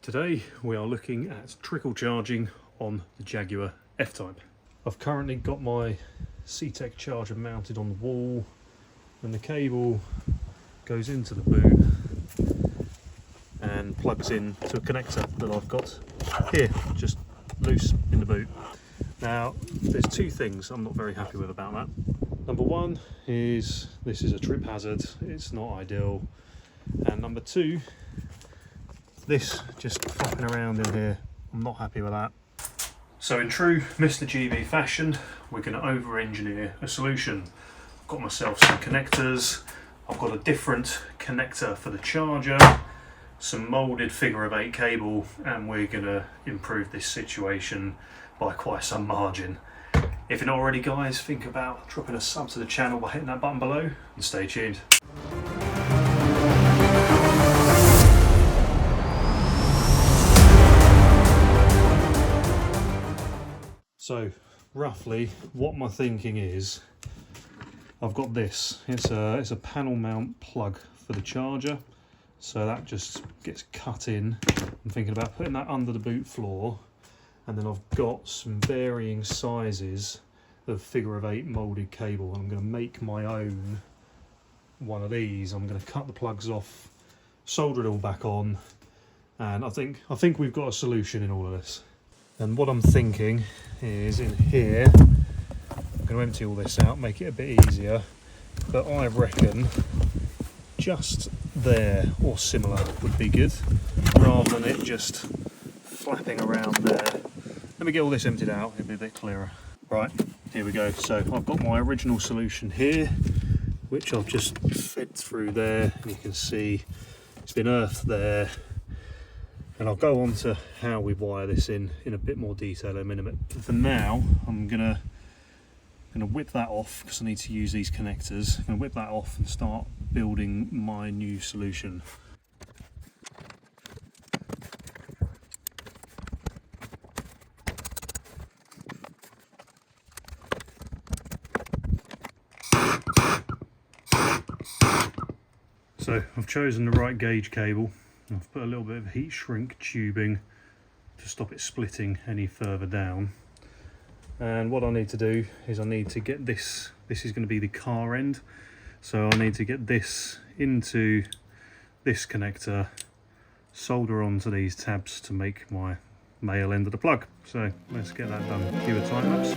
Today we are looking at trickle charging on the Jaguar F-Type. I've currently got my CTEK charger mounted on the wall and the cable goes into the boot and plugs in to a connector that I've got here, just loose in the boot. Now there's two things I'm not very happy with about that. Number one is this is a trip hazard, it's not ideal, and number two, this just flopping around in here, I'm not happy with that. So in true Mr. GB fashion, we're going to over-engineer a solution. I've got myself some connectors, I've got a different connector for the charger, some moulded figure of 8 cable, and we're going to improve this situation by quite some margin. If you're not already, guys, think about dropping a sub to the channel by hitting that button below and stay tuned. So roughly what my thinking is, I've got this, it's a panel mount plug for the charger, so that just gets cut in. I'm thinking about putting that under the boot floor, and then I've got some varying sizes of figure of 8 moulded cable. I'm going to make my own one of these. I'm going to cut the plugs off, solder it all back on, and I think we've got a solution in all of this. And what I'm thinking is in here, I'm going to empty all this out, make it a bit easier, but I reckon just there or similar would be good, rather than it just flapping around there. Let me get all this emptied out, it'll be a bit clearer. Right, here we go. So I've got my original solution here, which I've just fed through there, and you can see it's been earthed there. And I'll go on to how we wire this in a bit more detail in a minute. But for now, I'm gonna whip that off because I need to use these connectors. I'm gonna whip that off and start building my new solution. So I've chosen the right gauge cable. I've put a little bit of heat shrink tubing to stop it splitting any further down. And what I need to do is I need to get this is going to be the car end, so I need to get this into this connector, solder onto these tabs to make my male end of the plug. So let's get that done. Give a time lapse.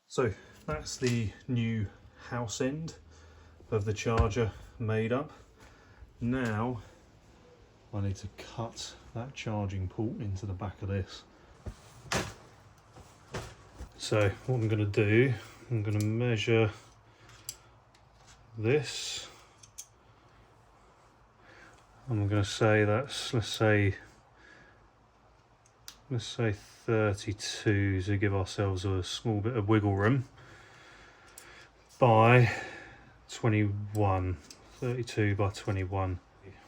So that's the new house end of the charger made up. Now I need to cut that charging port into the back of this. So what I'm going to do, I'm going to measure this. I'm going to say that's, let's say 32 to give ourselves a small bit of wiggle room, by 21, 32 by 21.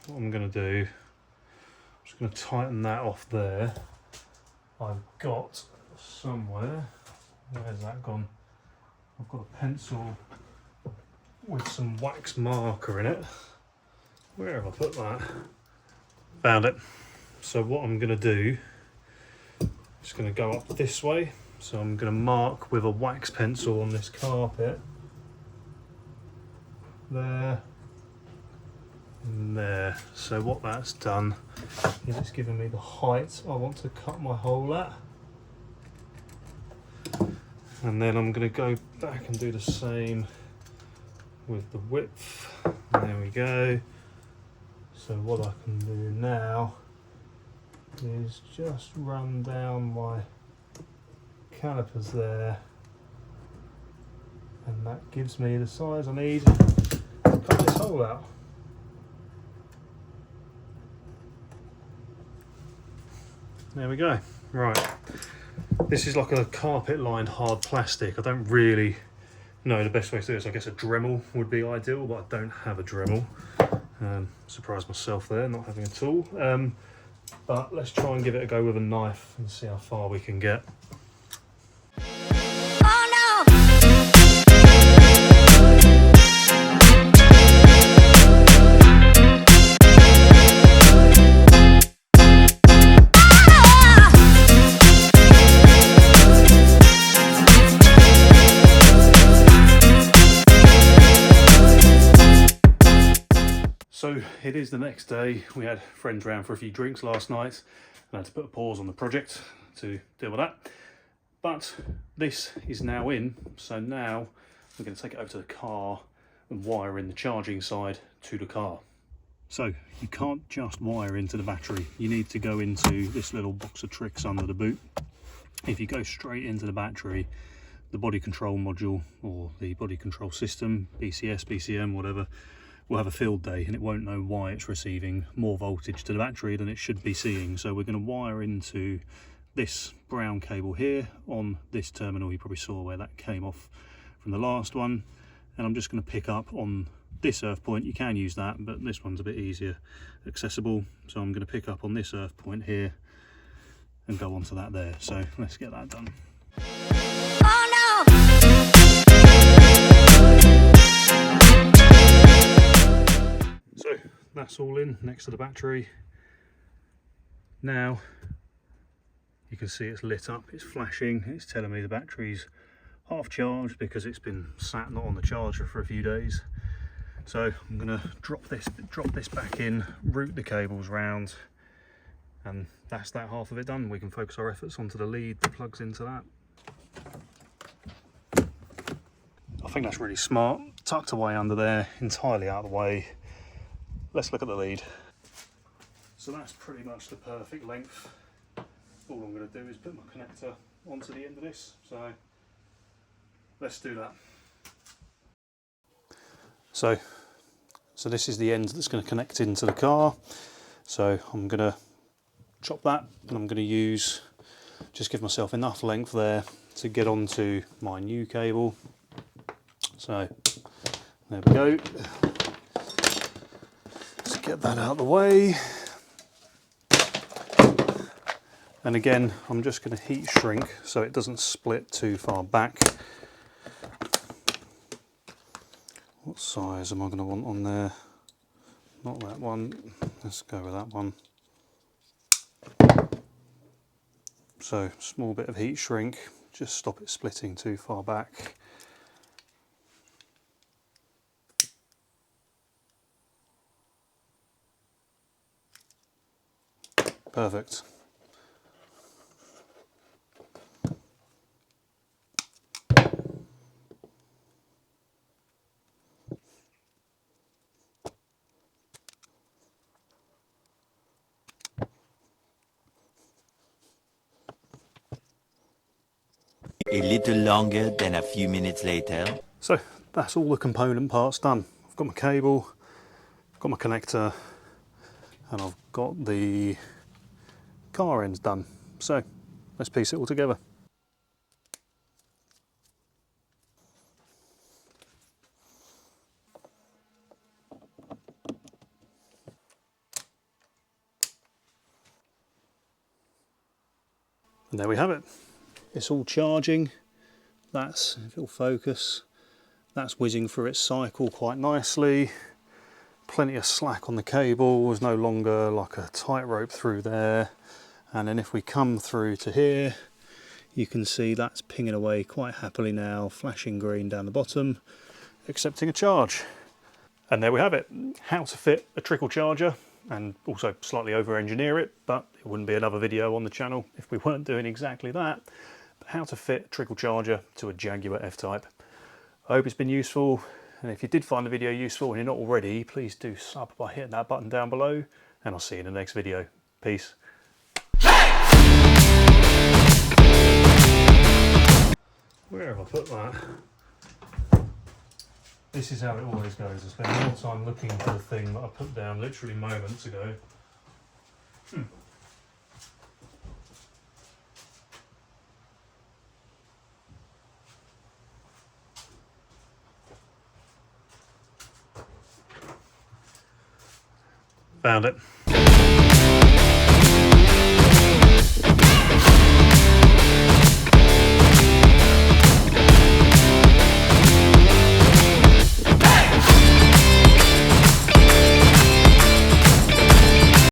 What I'm going to do, I'm just going to tighten that off there. I've got somewhere, where's that gone? I've got a pencil with some wax marker in it. Where have I put that? Found it. So what I'm going to do, just going to go up this way, so I'm going to mark with a wax pencil on this carpet, there and there. So what that's done is it's given me the height I want to cut my hole at, and then I'm going to go back and do the same with the width. There we go. So what I can do now is just run down my calipers there, and that gives me the size I need to cut this hole out. There we go. Right, this is like a carpet lined hard plastic. I don't really No, the best way to do this, I guess a Dremel would be ideal, but I don't have a Dremel. Surprised myself there, not having a tool. But let's try and give it a go with a knife and see how far we can get. So it is the next day. We had friends round for a few drinks last night and I had to put a pause on the project to deal with that. But this is now in, so now we're going to take it over to the car and wire in the charging side to the car. So you can't just wire into the battery, you need to go into this little box of tricks under the boot. If you go straight into the battery, the body control module or the body control system, BCS, BCM, whatever, will have a field day and it won't know why it's receiving more voltage to the battery than it should be seeing. So we're going to wire into this brown cable here on this terminal. You probably saw where that came off from the last one, and I'm just going to pick up on this earth point. You can use that, but this one's a bit easier accessible, so I'm going to pick up on this earth point here and go onto that there. So let's get that done. So that's all in next to the battery. Now you can see it's lit up, it's flashing, it's telling me the battery's half charged because it's been sat not on the charger for a few days. So I'm going to drop this back in, route the cables round, and that's that half of it done. We can focus our efforts onto the lead that plugs into that. I think that's really smart, tucked away under there, entirely out of the way. Let's look at the lead. So that's pretty much the perfect length. All I'm going to do is put my connector onto the end of this, so let's do that. So this is the end that's going to connect into the car. So I'm going to chop that, and I'm going to just give myself enough length there to get onto my new cable. So there we go. Let's get that out of the way. And again, I'm just going to heat shrink so it doesn't split too far back. What size am I going to want on there? Not that one, let's go with that one. So small bit of heat shrink, just stop it splitting too far back. Perfect. A little longer than a few minutes later. So that's all the component parts done. I've got my cable, I've got my connector, and I've got the car ends done. So let's piece it all together. And there we have it. It's all charging. That's, if it'll focus, that's whizzing through its cycle quite nicely. Plenty of slack on the cable, there's no longer like a tightrope through there. And then if we come through to here, you can see that's pinging away quite happily now, flashing green down the bottom, accepting a charge. And there we have it, how to fit a trickle charger and also slightly over engineer it, but it wouldn't be another video on the channel if we weren't doing exactly that. But how to fit a trickle charger to a Jaguar F-Type. I hope it's been useful, and if you did find the video useful and you're not already, please do sub by hitting that button down below, and I'll see you in the next video. Peace. Where have I put that? This is how it always goes. I spend more time looking for the thing that I put down literally moments ago. Found it.